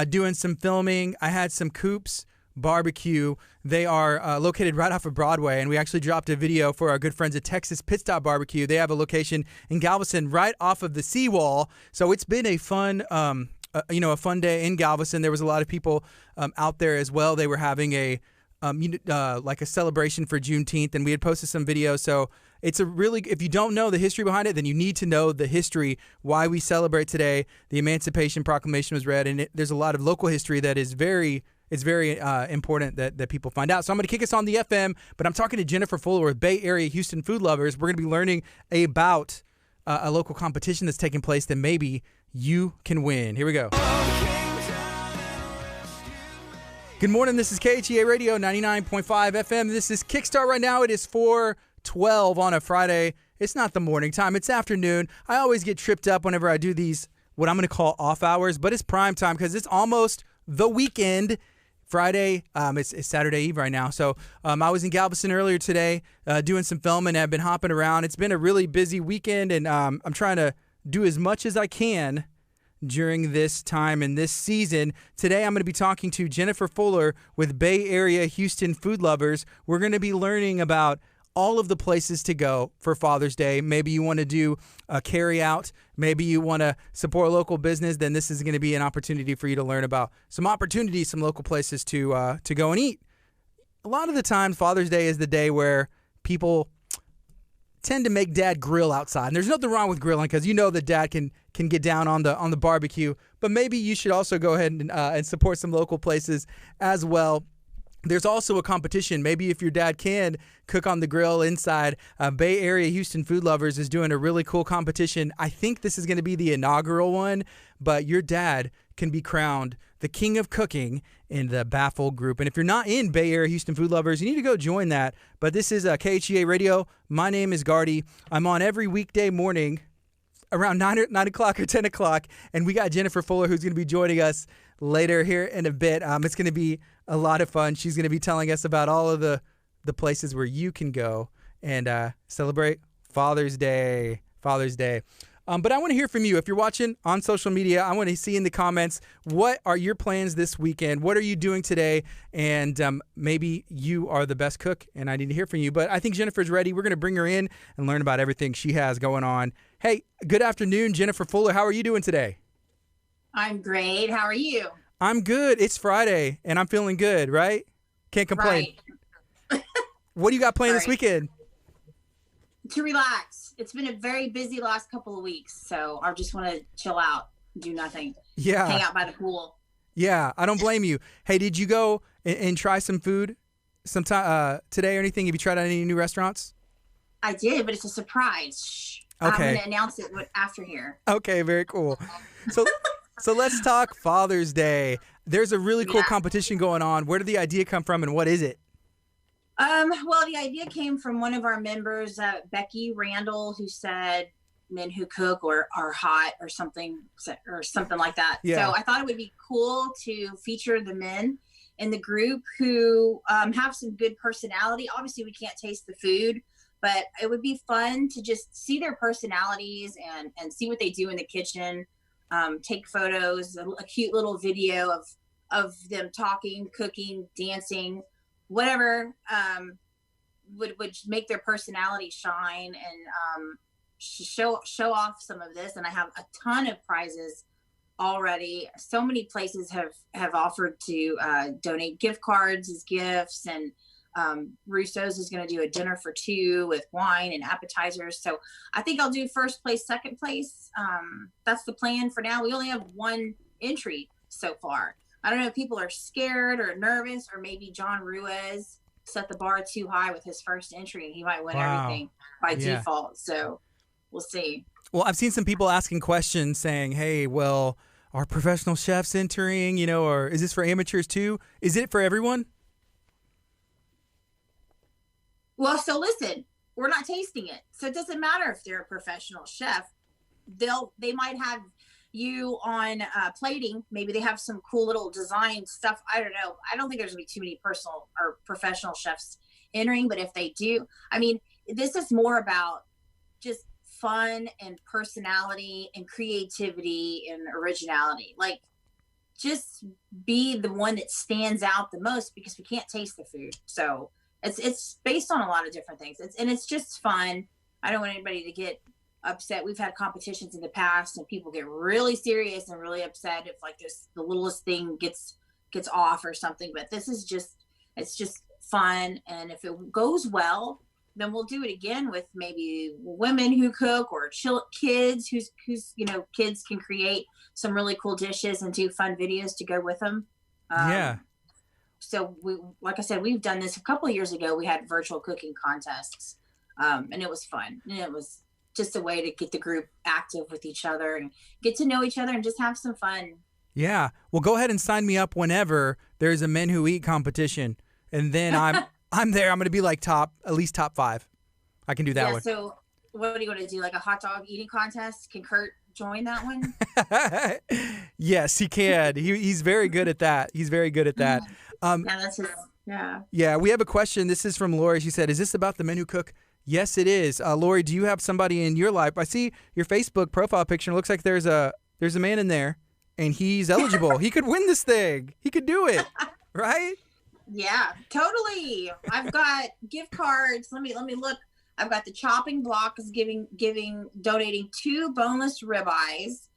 doing some filming. I had some Coops Barbecue. They are located right off of Broadway, and we actually dropped a video for our good friends at Texas Pit Stop Barbecue. They have a location in Galveston right off of the seawall. So it's been a fun a fun day in Galveston. There was a lot of people out there as well. They were having a like a celebration for Juneteenth, and we had posted some videos. So it's if you don't know the history behind it, then you need to know the history, why we celebrate today. The Emancipation Proclamation was read, and there's a lot of local history that is very important that people find out. So I'm going to kick us on the FM, but I'm talking to Jennifer Fuller with Bay Area Houston Food Lovers. We're going to be learning about a local competition that's taking place that maybe you can win. Here we go. Good morning. This is KHEA Radio 99.5 FM. This is Kickstart right now. It is 4:12 on a Friday. It's not the morning time. It's afternoon. I always get tripped up whenever I do these, what I'm going to call off hours, but it's prime time because it's almost the weekend. Friday, it's Saturday Eve right now. So I was in Galveston earlier today doing some filming. I've been hopping around. It's been a really busy weekend, and I'm trying to do as much as I can during this time and this season. Today, I'm going to be talking to Jennifer Fuller with Bay Area Houston Food Lovers. We're going to be learning about all of the places to go for Father's Day. Maybe you want to do a carry out. Maybe you want to support a local business. Then this is going to be an opportunity for you to learn about some opportunities, some local places to go and eat. A lot of the time, Father's Day is the day where people tend to make dad grill outside. And there's nothing wrong with grilling because you know that dad can get down on the barbecue. But maybe you should also go ahead and support some local places as well. There's also a competition. Maybe if your dad can cook on the grill inside, Bay Area Houston Food Lovers is doing a really cool competition. I think this is going to be the inaugural one, but your dad can be crowned the king of cooking in the BAHFL group. And if you're not in Bay Area Houston Food Lovers, you need to go join that. But this is KHEA Radio. My name is Gardy. I'm on every weekday morning around 9 o'clock or 10 o'clock, and we got Jennifer Fuller who's going to be joining us later here in a bit. It's going to be a lot of fun. She's going to be telling us about all of the places where you can go and celebrate Father's Day. But I want to hear from you. If you're watching on social media, I want to see in the comments, what are your plans this weekend? What are you doing today? And maybe you are the best cook, and I need to hear from you. But I think Jennifer's ready. We're going to bring her in and learn about everything she has going on. Hey, good afternoon, Jennifer Fuller. How are you doing today? I'm great. How are you? I'm good. It's Friday, and I'm feeling good, right? Can't complain. Right. What do you got planned this weekend? To relax. It's been a very busy last couple of weeks, so I just want to chill out, do nothing. Yeah. Hang out by the pool. Yeah, I don't blame you. Hey, did you go and try some food sometime today or anything? Have you tried out any new restaurants? I did, but it's a surprise. Shh. Okay. I'm going to announce it after here. Okay, very cool. So let's talk Father's Day. There's a really cool competition going on. Where did the idea come from, and what is it? Well, the idea came from one of our members, Becky Randall, who said men who cook or are hot or something like that. Yeah. So I thought it would be cool to feature the men in the group who have some good personality. Obviously, we can't taste the food, but it would be fun to just see their personalities and see what they do in the kitchen. Take photos, a cute little video of them talking, cooking, dancing, whatever would make their personality shine and show off some of this. And I have a ton of prizes already. So many places have offered to donate gift cards as gifts, and Russo's is going to do a dinner for two with wine and appetizers. So I think I'll do first place, second place. That's the plan for now. We only have one entry so far. I don't know if people are scared or nervous, or maybe John Ruiz set the bar too high with his first entry and he might win everything by default. So we'll see. Well, I've seen some people asking questions saying, hey, well, are professional chefs entering, or is this for amateurs too? Is it for everyone? Well, so listen, we're not tasting it. So it doesn't matter if they're a professional chef. They might have you on plating. Maybe they have some cool little design stuff. I don't know. I don't think there's gonna be too many personal or professional chefs entering, but if they do, I mean, this is more about just fun and personality and creativity and originality. Like, just be the one that stands out the most because we can't taste the food. So it's based on a lot of different things. It's just fun. I don't want anybody to get upset. We've had competitions in the past and people get really serious and really upset if like just the littlest thing gets off or something. But this is it's just fun. And if it goes well, then we'll do it again with maybe women who cook or kids who's kids can create some really cool dishes and do fun videos to go with them. Yeah. So like I said, we've done this a couple of years ago. We had virtual cooking contests, and it was fun. And it was just a way to get the group active with each other and get to know each other and just have some fun. Yeah. Well, go ahead and sign me up whenever there's a Men Who Eat competition, and then I'm there. I'm going to be like at least top 5. I can do that one. So what do you want to do? Like a hot dog eating contest? Can Kurt join that one? Yes, he can. He's very good at that. He's very good at that. Yeah, that's his. Yeah. Yeah, we have a question. This is from Lori. She said, "Is this about the Men Who Cook?" Yes, it is. Lori, do you have somebody in your life? I see your Facebook profile picture. It looks like there's a man in there, and he's eligible. He could win this thing. He could do it, right? Yeah, totally. I've got gift cards. Let me look. I've got the Chopping Block is donating 2 boneless ribeyes.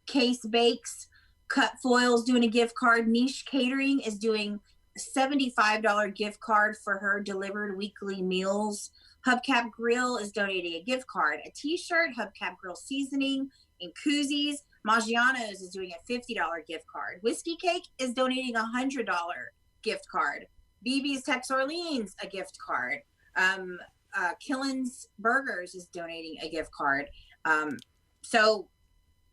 Case Bakes, Cut Foils doing a gift card. Niche Catering is doing a $75 gift card for her delivered weekly meals. Hubcap Grill is donating a gift card, a t-shirt, Hubcap Grill seasoning, and koozies. Maggiano's is doing a $50 gift card. Whiskey Cake is donating a $100 gift card. BB's Tex Orleans, a gift card. Killen's Burgers is donating a gift card. So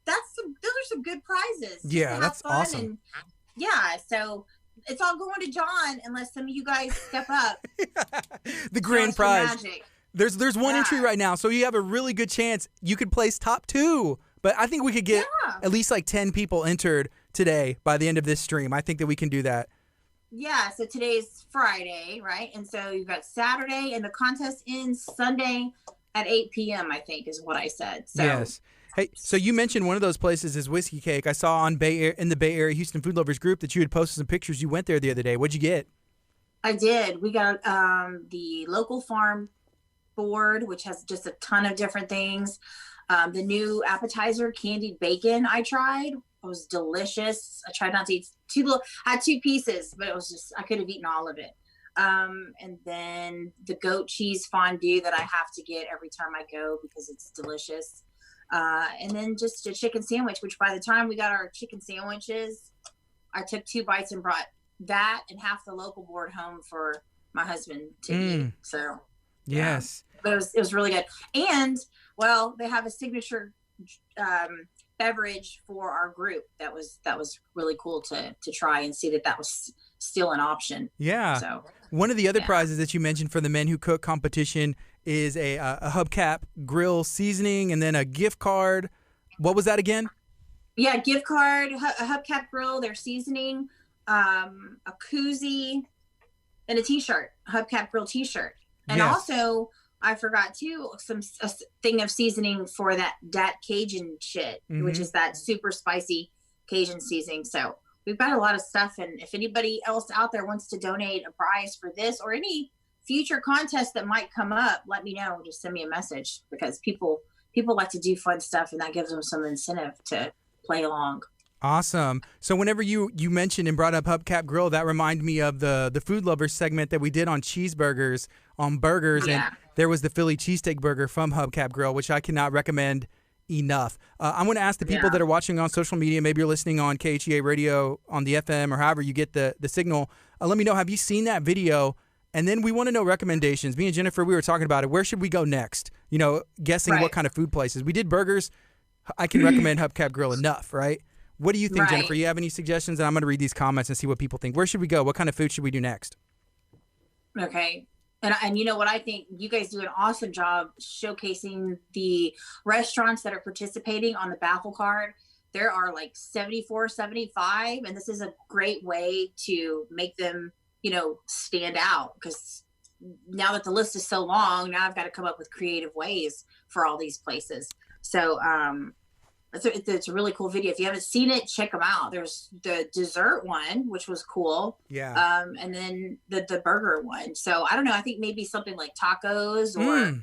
those are some good prizes. Yeah, that's awesome. And yeah, so it's all going to John unless some of you guys step up. The grand prize. Magic. There's one entry right now, so you have a really good chance you could place top 2. But I think we could get at least like 10 people entered today by the end of this stream. I think that we can do that. Yeah, so today's Friday, right? And so you've got Saturday, and the contest ends Sunday at 8 p.m., I think is what I said. So. Yes. Hey, so you mentioned one of those places is Whiskey Cake. I saw in the Bay Area Houston Food Lovers group that you had posted some pictures. You went there the other day. What'd you get? I did. We got the local farm board, which has just a ton of different things. The new appetizer, candied bacon, I tried. It was delicious. I tried not to eat I had 2 pieces, but it was just, I could have eaten all of it. And then the goat cheese fondue that I have to get every time I go because it's delicious. And then just a chicken sandwich, which by the time we got our chicken sandwiches, I took 2 bites and brought that and half the local board home for my husband to eat. So yes, but it was really good. And well, they have a signature beverage for our group that was really cool to try and see that was still an option. Yeah. So one of the other prizes that you mentioned for the Men Who Cook competition is a Hubcap Grill seasoning and then a gift card. What was that again? Yeah, gift card, a Hubcap Grill, their seasoning, a koozie, and a t-shirt, a Hubcap Grill t-shirt. And also, I forgot too, a thing of seasoning for that Cajun shit, which is that super spicy Cajun seasoning. So we've got a lot of stuff. And if anybody else out there wants to donate a prize for this or any future contest that might come up, let me know. Just send me a message because people like to do fun stuff and that gives them some incentive to play along. Awesome. So whenever you mentioned and brought up Hubcap Grill, that reminded me of the Food Lovers segment that we did on cheeseburgers, on burgers. Yeah. And there was the Philly cheesesteak burger from Hubcap Grill, which I cannot recommend enough. I'm going to ask the people that are watching on social media, maybe you're listening on KHEA radio, on the FM, or however you get the signal. Let me know, have you seen that video? And then we want to know recommendations. Me and Jennifer, we were talking about it. Where should we go next? Guessing what kind of food places. We did burgers. I can recommend Hubcap Grill enough, right? What do you think, Jennifer? You have any suggestions? And I'm going to read these comments and see what people think. Where should we go? What kind of food should we do next? Okay. And you know what, I think you guys do an awesome job showcasing the restaurants that are participating on the BAHFL card. There are like 74, 75, and this is a great way to make them, stand out because now that the list is so long, now I've got to come up with creative ways for all these places. So it's a really cool video. If you haven't seen it, check them out. There's the dessert one, which was cool. Yeah. And then the burger one. So I don't know. I think maybe something like tacos or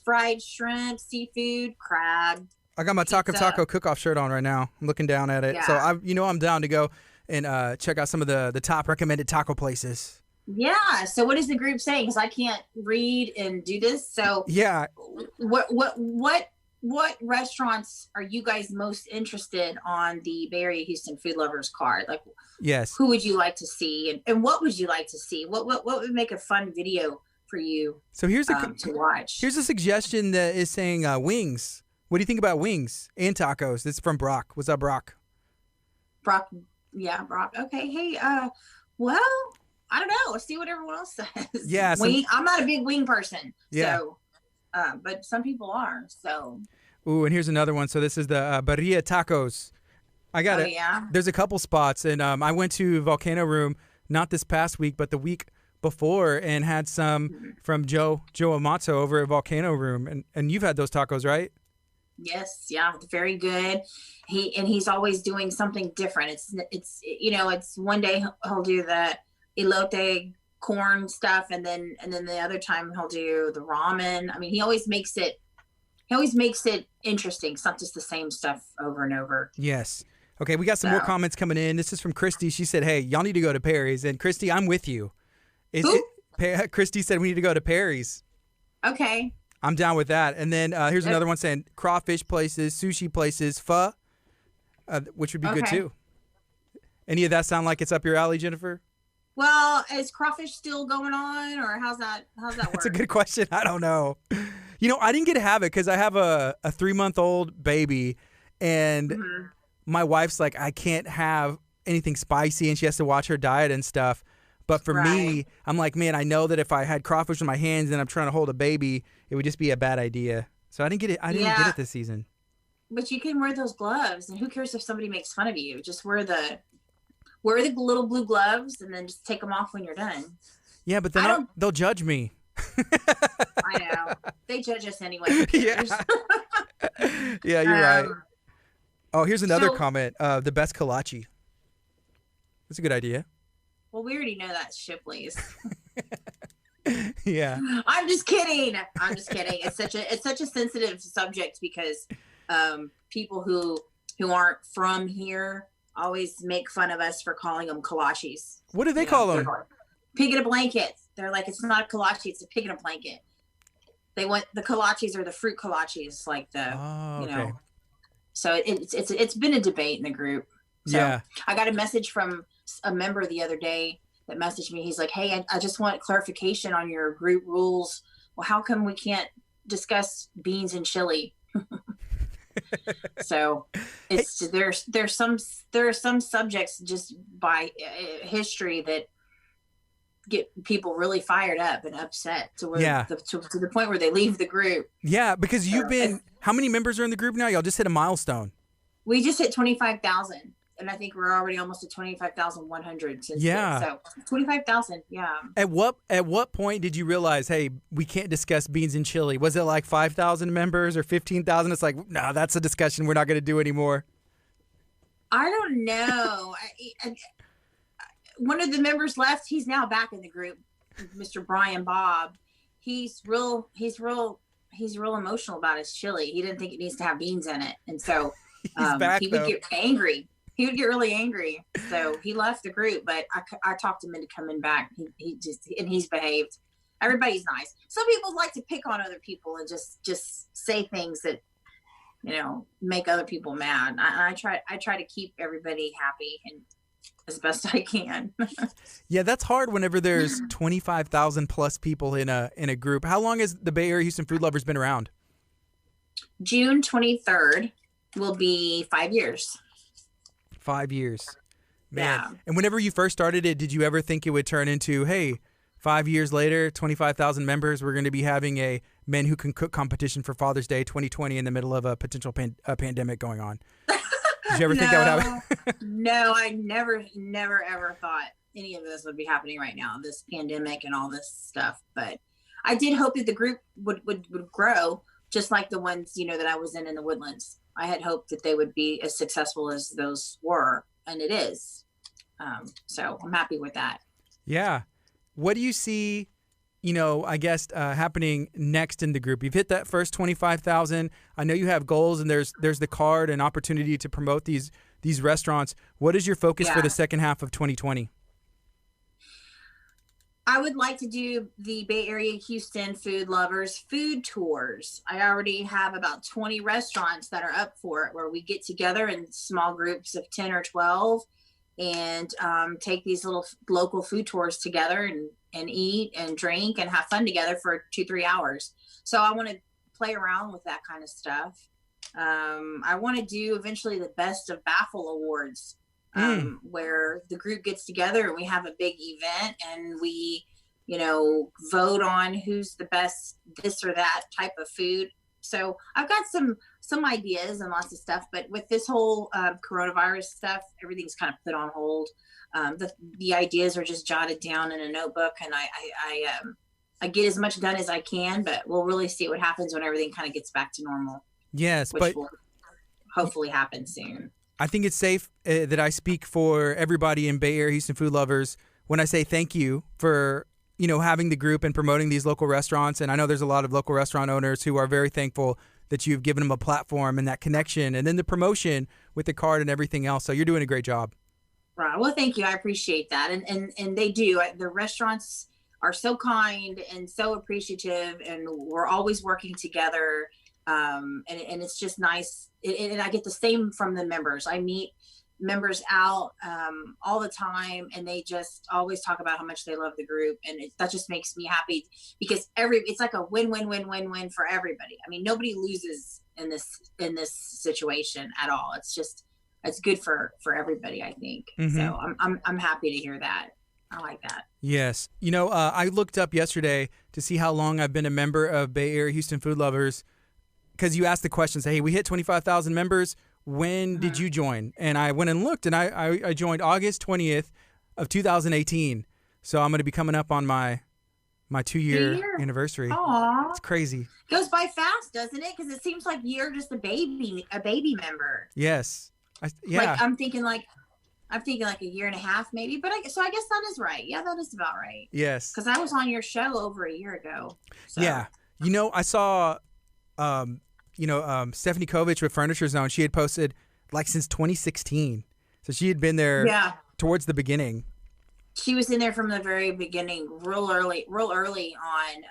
fried shrimp, seafood, crab. I got my Taco cook-off shirt on right now. I'm looking down at it. Yeah. So I'm down to go and check out some of the top recommended taco places. Yeah. So what is the group saying? Because I can't read and do this. So yeah. What restaurants are you guys most interested on the Bay Area Houston Food Lovers card? Like, yes. Who would you like to see, and what would you like to see? What would make a fun video for you? So here's to watch. Here's a suggestion that is saying wings. What do you think about wings and tacos? This is from Brock. What's up, Brock? Brock. Okay. Hey. Well, I don't know. Let's see what everyone else says. Yeah. I'm not a big wing person. Yeah. So, but some people are. So. Ooh, and here's another one. So this is the Birria Tacos. I got it. Yeah. There's a couple spots, and I went to Volcano Room not this past week, but the week before, and had some from Joe Amato over at Volcano Room, and you've had those tacos, right? Yes, yeah, very good. He's always doing something different. It's one day he'll do the elote corn stuff, and then the other time he'll do the ramen. I mean, he always makes it interesting. It's not just the same stuff over and over. Yes. Okay, we got some more comments coming in. This is from Christy. She said, "Hey, y'all need to go to Perry's." And Christy, I'm with you. Christy said we need to go to Perry's. Okay. I'm down with that. And then here's another one saying crawfish places, sushi places, pho, which would be good too. Any of that sound like it's up your alley, Jennifer? Well, is crawfish still going on, or how's that work? That's a good question. I don't know. I didn't get to have it because I have a 3-month-old baby, and my wife's like, I can't have anything spicy, and she has to watch her diet and stuff. But for me, I'm like, man, I know that if I had crawfish in my hands and I'm trying to hold a baby, it would just be a bad idea. So I didn't get it. I didn't get it this season. But you can wear those gloves, and who cares if somebody makes fun of you? Just wear the little blue gloves, and then just take them off when you're done. Yeah, but then they'll judge me. I know. They judge us anyway. Yeah. Yeah, you're right. Oh, here's another comment. The best kolache. That's a good idea. Well, we already know that's Shipley's. Yeah. I'm just kidding. It's such a sensitive subject because people who aren't from here always make fun of us for calling them kolaches. What do they call them? Pig in a blanket. They're like, it's not a kolache, it's a pig in a blanket. They want the kolaches or the fruit kolaches, like okay. So it's been a debate in the group. So yeah. I got a message from a member the other day that messaged me. He's like, hey, I just want clarification on your group rules. Well, how come we can't discuss beans and chili? So there are some subjects just by history that get people really fired up and upset to the point where they leave the group. Yeah, because how many members are in the group now? Y'all just hit a milestone. We just hit 25,000. And I think we're already almost at 25,100 since then. So 25,000, yeah. At what point did you realize, hey, we can't discuss beans and chili? Was it like 5,000 members or 15,000? It's like, no, that's a discussion we're not going to do anymore. I don't know. One of the members left. He's now back in the group, Mr. Brian Bob. He's real emotional about his chili. He didn't think it needs to have beans in it, and so he would get angry. He would get really angry. So he left the group, but I talked him into coming back. He's behaved. Everybody's nice. Some people like to pick on other people and just say things that, make other people mad. I try to keep everybody happy and as best I can. Yeah, that's hard whenever there's 25,000 plus people in a group. How long has the Bay Area Houston Food Lovers been around? June 23rd will be 5 years. 5 years. Man. Yeah. And whenever you first started it, did you ever think it would turn into, hey, 5 years later, 25,000 members, we're going to be having a Men Who Can Cook competition for Father's Day 2020 in the middle of a potential pandemic going on? Did you ever think that would happen? No, I never, ever thought any of this would be happening right now, this pandemic and all this stuff. But I did hope that the group would grow, just like the ones, that I was in the Woodlands. I had hoped that they would be as successful as those were, and it is. So I'm happy with that. Yeah. What do you see, I guess happening next in the group? You've hit that first 25,000. I know you have goals, and there's the card and opportunity to promote these restaurants. What is your focus for the second half of 2020? I would like to do the Bay Area Houston food lovers food tours. I already have about 20 restaurants that are up for it, where we get together in small groups of 10 or 12 and take these little local food tours together and eat and drink and have fun together for 2-3 hours. So I want to play around with that kind of stuff. I want to do eventually the best of BAHFL awards, where the group gets together and we have a big event and we, vote on who's the best this or that type of food. So I've got some ideas and lots of stuff, but with this whole coronavirus stuff, everything's kind of put on hold. The ideas are just jotted down in a notebook, and I get as much done as I can, but we'll really see what happens when everything kind of gets back to normal. Yes, which will hopefully happen soon. I think it's safe that I speak for everybody in Bay Area Houston food lovers when I say thank you for having the group and promoting these local restaurants. And I know there's a lot of local restaurant owners who are very thankful that you've given them a platform and that connection, and then the promotion with the card and everything else. So you're doing a great job. Right. Well, thank you. I appreciate that. And they do. The restaurants are so kind and so appreciative, and we're always working together. And it's just nice. And I get the same from the members. I meet members out all the time, and they just always talk about how much they love the group, and that just makes me happy, because it's like a win-win-win-win-win for everybody. I mean, nobody loses in this situation at all. It's good for everybody, I think. Mm-hmm. So I'm happy to hear that. I like that. Yes. I looked up yesterday to see how long I've been a member of Bay Area Houston Food Lovers, because you asked the question, say, hey, we hit 25,000 members. When did you join? And I went and looked, and I joined August 20th of 2018. So I'm going to be coming up on my 2-year anniversary. Aww. It's crazy. Goes by fast, doesn't it? Because it seems like you're just a baby member. Yes. Yeah. Like I'm thinking like a year and a half maybe, but I guess that is right. Yeah, that is about right. Yes. Because I was on your show over a year ago. So. Yeah. I saw Stephanie Kovich with Furniture Zone. She had posted since 2016. So she had been there towards the beginning. She was in there from the very beginning, real early on.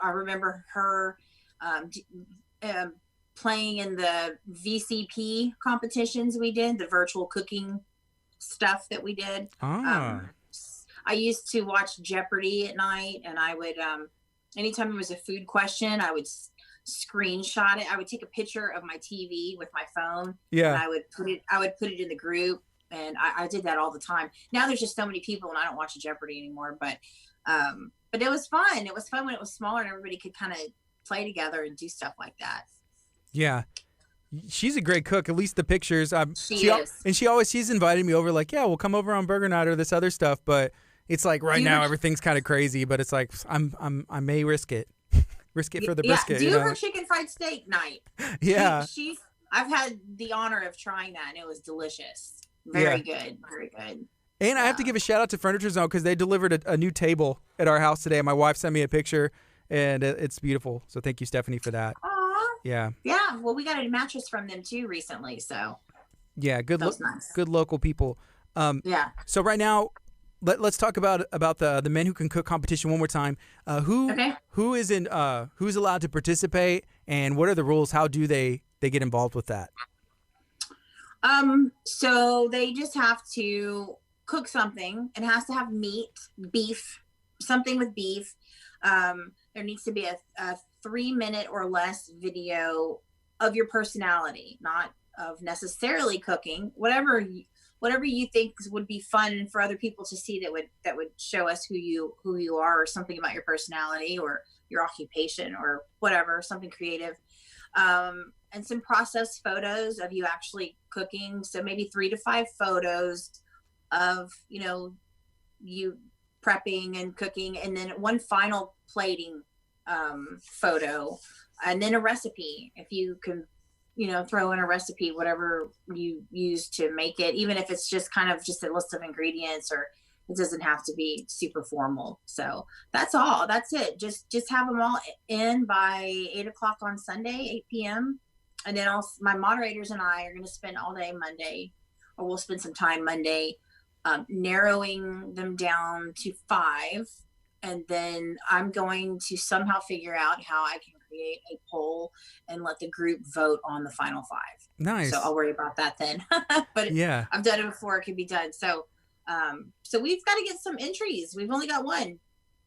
I remember her playing in the VCP competitions we did, the virtual cooking stuff that we did. I used to watch Jeopardy at night, and I would, anytime there was a food question, I would screenshot it. I would take a picture of my TV with my phone. Yeah. And I would put it in the group, and I did that all the time. Now there's just so many people, and I don't watch Jeopardy anymore, but it was fun. It was fun when it was smaller and everybody could kind of play together and do stuff like that. Yeah. She's a great cook. At least the pictures. She is. And she's invited me over, we'll come over on burger night or this other stuff, but it's like now everything's kind of crazy, but it's like I may risk it. Risk it for the brisket. Do her chicken fried steak night. Yeah. I've had the honor of trying that, and it was delicious. Very good. Very good. And I have to give a shout out to Furniture Zone, because they delivered a new table at our house today. My wife sent me a picture, and it's beautiful. So thank you, Stephanie, for that. Aww. Yeah. Yeah. Well, we got a mattress from them too recently. So. Yeah. Good. Nice. Good local people. Yeah. So right now, let's talk about the Men Who Can Cook competition one more time. Who's allowed to participate, and what are the rules? How do they get involved with that? So they just have to cook something. It has to have something with beef. There needs to be a 3-minute or less video of your personality, not of necessarily cooking, whatever you think would be fun for other people to see that would show us who you are, or something about your personality or your occupation or whatever, something creative. And some process photos of you actually cooking. So maybe 3 to 5 photos of, you prepping and cooking, and then one final plating photo, and then a recipe. If you can throw in a recipe, whatever you use to make it, even if it's just kind of just a list of ingredients, or it doesn't have to be super formal. So that's all. That's it. Just have them all in by 8 o'clock on Sunday, 8 p.m. And then my moderators and I are going to spend all day Monday, or we'll spend some time Monday, narrowing them down to 5. And then I'm going to somehow figure out how I can create a poll and let the group vote on the final 5. Nice. So I'll worry about that then. But yeah, I've done it before. It can be done. So we've got to get some entries. We've only got 1.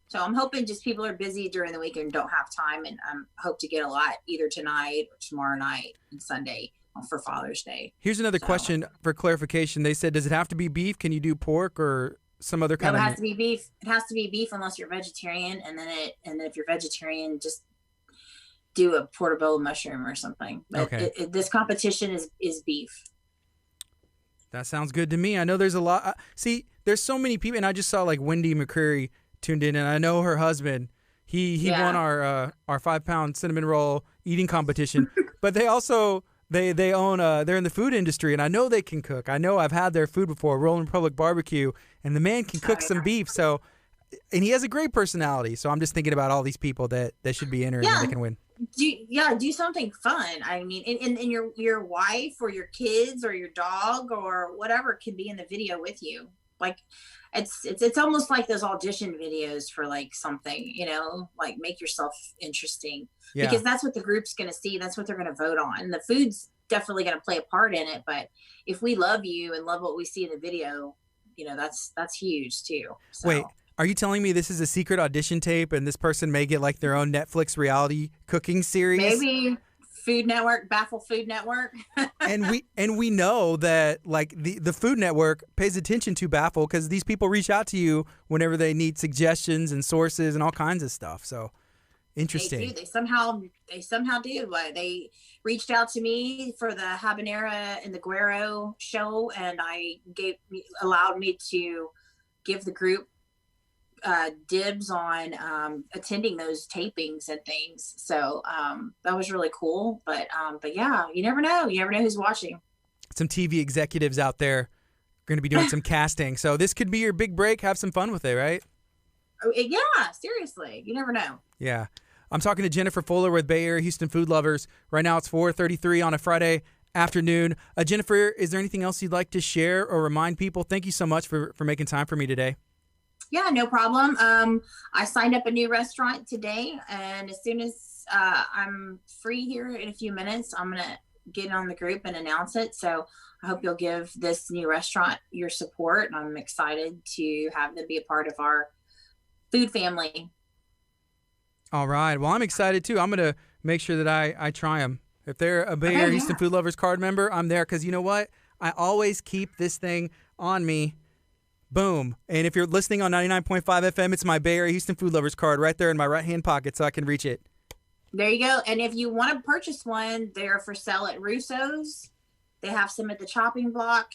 So I'm hoping just people are busy during the week and don't have time. And I hope to get a lot either tonight or tomorrow night and Sunday for Father's Day. Here's another question for clarification. They said, does it have to be beef? Can you do pork or some other kind No, of? it has to be beef. It has to be beef unless you're vegetarian, and then if you're vegetarian, just do a portobello mushroom or something. But Okay. This competition is beef. That sounds good to me. I know there's a lot. See, there's so many people, and I just saw like Wendy McCreary tuned in, and I know her husband. He won our 5-pound cinnamon roll eating competition, but they also. They own they're in the food industry, and I know they can cook. I know I've had their food before, Rolling Republic Barbecue, and the man can cook some beef. So, and he has a great personality. So I'm just thinking about all these people that should be entering and they can win. Do something fun. I mean, and your wife or your kids or your dog or whatever can be in the video with you. Like it's almost like those audition videos for like something, like make yourself interesting. Yeah. Because that's what the group's going to see. That's what they're going to vote on. And the food's definitely going to play a part in it. But if we love you and love what we see in the video, that's huge too. So. Wait, are you telling me this is a secret audition tape and this person may get like their own Netflix reality cooking series? Maybe Food Network, BAHFL Food Network. and we know that like the Food Network pays attention to BAHFL because these people reach out to you whenever they need suggestions and sources and all kinds of stuff. So interesting. They do. They somehow do. They reached out to me for the Habanera and the Guero show, and allowed me to give the group dibs on attending those tapings and things. So that was really cool. But yeah, you never know. You never know who's watching. Some TV executives out there are going to be doing some casting. So this could be your big break. Have some fun with it, right? Oh, yeah, seriously. You never know. Yeah. I'm talking to Jennifer Fuller with Bay Area Houston Food Lovers. Right now it's 4:33 on a Friday afternoon. Jennifer, is there anything else you'd like to share or remind people? Thank you so much for making time for me today. Yeah, no problem. I signed up a new restaurant today, and as soon as I'm free here in a few minutes, I'm going to get on the group and announce it. So I hope you'll give this new restaurant your support, and I'm excited to have them be a part of our food family. All right. Well, I'm excited too. I'm going to make sure that I try them. If they're a Bay Area Houston Food Lovers card member, I'm there because you know what? I always keep this thing on me. Boom. And if you're listening on 99.5 FM, it's my Bay Area Houston Food Lovers card right there in my right-hand pocket so I can reach it. There you go. And if you want to purchase one, they're for sale at Russo's. They have some at the Chopping Block.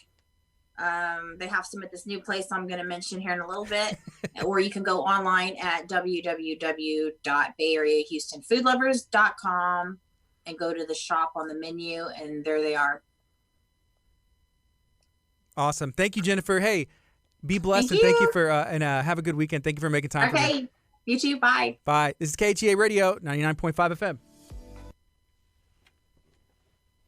They have some at this new place I'm going to mention here in a little bit. Or you can go online at www.bayareahoustonfoodlovers.com and go to the shop on the menu, and there they are. Awesome. Thank you, Jennifer. Hey, be blessed and thank you for and have a good weekend. Thank you for making time for me. Okay. You too. Bye. Bye. This is KHEA Radio, 99.5 FM.